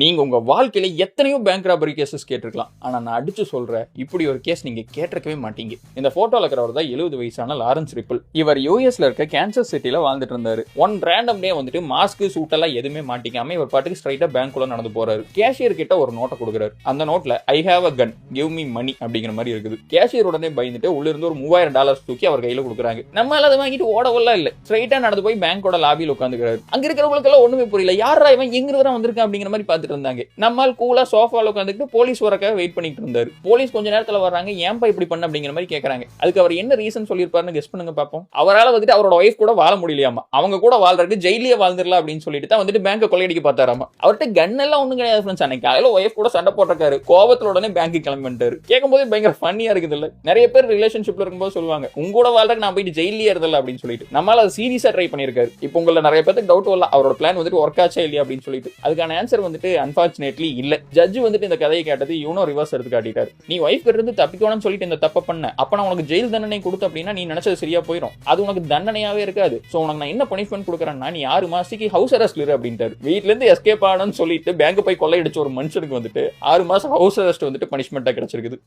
நீங்க உங்க வாழ்க்கையில எத்தனையோ பேங்க் ராபரி கேசஸ் கேட்டிருக்கலாம். ஆனா நான் அடிச்சு சொல்றேன், இப்படி ஒரு கேஸ் நீங்க கேட்டிருக்கவே மாட்டீங்க. இந்த போட்டோல இருக்கிறவர் தான் 70 வயசான லாரன்ஸ் ரிப்பிள். இவர் யூஎஸ்ல இருக்க கேன்சஸ் சிட்டில வாழ்ந்துட்டு இருந்தாரு. ஒன் ரேண்டம் டே வந்துட்டு மாஸ்க் சூட் எல்லாம் எதுவுமே மாட்டிக்காம இவர் பாட்டுக்கு ஸ்ட்ரைட்டா பேங்க்குள்ள நடந்து போறாரு. கேஷியர் கிட்ட ஒரு நோட்டை கொடுக்குறாரு. அந்த நோட்ல I have a gun, give me money அப்படிங்கிற மாதிரி இருக்குது. கேஷியர் உடனே பயந்துட்டு உள்ள இருந்து ஒரு $3000 தூக்கி அவர் கையில கொடுக்குறாங்க. நம்மளால அதை வாங்கிட்டு ஓடவெல்லாம் இல்ல, ஸ்ட்ரைட்டா நடந்து போய் பேங்கோட லாபியில் உட்காந்துக்கிறாரு. அங்க இருக்கிறவங்களுக்கு எல்லாம் ஒண்ணுமே புரியல, யாரா இவன் எங்க இருந்து வந்திருக்கான் அப்படிங்கிற மாதிரி இருந்தாங்க. நம்மால் கூலா சோஃபால உட்கார்ந்துட்டு போலீஸ் வரக்க வெயிட் பண்ணிட்டு இருந்தாரு. போலீஸ் கொஞ்ச நேரத்துல வர்றாங்க, ஏன்பா இப்படி பண்ண அப்படிங்கிற மாதிரி கேக்குறாங்க. அதுக்கு அவர் என்ன ரீசன் சொல்லிருப்பாருன்னு கெஸ் பண்ணுங்க பாப்போம். அவரால வந்துட்டு அவரோட வைஃப் கூட வாழ முடியலையாமா, அவங்க கூட வாழ்றதுக்கு ஜெயிலியே வாழ்ந்துடலாம் அப்படின்னு சொல்லிட்டு தான் வந்துட்டு பேங்க கொள்ளையடிக்க பார்த்தாராமா. அவர்கிட்ட கன் எல்லாம் ஒண்ணும் கிடையாது ஃப்ரெண்ட்ஸ். அன்னைக்கு காலையில வைஃப் கூட சண்டை போட்டிருக்காரு, கோபத்துல உடனே பேங்க்கு கிளம்பி வந்துட்டாரு. கேட்கும்போது பயங்கர ஃபன்னியா இருக்குது இல்ல. நிறைய பேர் ரிலேஷன்ஷிப்ல இருக்கும்போது சொல்லுவாங்க, உங்க கூட வாழ்றதுக்கு நான் போயிட்டு ஜெயிலே இருந்தல அப்படின்னு சொல்லிட்டு. நம்மளால அதை சீரியஸா ட்ரை பண்ணிருக்காரு. இப்போ உங்கள நிறைய பேருக்கு டவுட் வரல, அவரோட பிளான் வந்துட்டு ஒர்க் ஆச்சா இல்லையா அப்படின்னு சொல்லிட்டு. அதுக்கான ஆன்சர் வந்துட்டு அன்பார்ச்சுனேட்லி இல்ல. ஜட்ஜ் வந்துட்டு இந்த கதையை கேட்டது ரிவர்ஸ் எடுத்து காட்டிட்டாரு. நீ வைஃப் கிட்ட இருந்து தப்பிக்கணும்னு சொல்லிட்டு இந்த தப்ப பண்ண, அப்ப நான் உனக்கு ஜெயில் தண்டனை கொடுத்த அப்படின்னா நீ நினைச்சது சரியா போயிடும். அது உனக்கு தண்டனையாவே இருக்காது. சோ உனக்கு நான் என்ன பனிஷ்மெண்ட் கொடுக்குறேன்னா, நீ 6 மாசத்துக்கு ஹவுஸ் அரெஸ்ட்ல இரு அப்படின்ட்டாரு. வீட்ல இருந்து எஸ்கேப் ஆனன்னு சொல்லிட்டு பேங்க் போய் கொள்ளையடிச்ச ஒரு மனுஷனுக்கு வந்துட்டு 6 மாசம் ஹவுஸ் அரெஸ்ட் வந்துட்டு பனிஷ்மெண்டா கிடைச்சிருக்குது.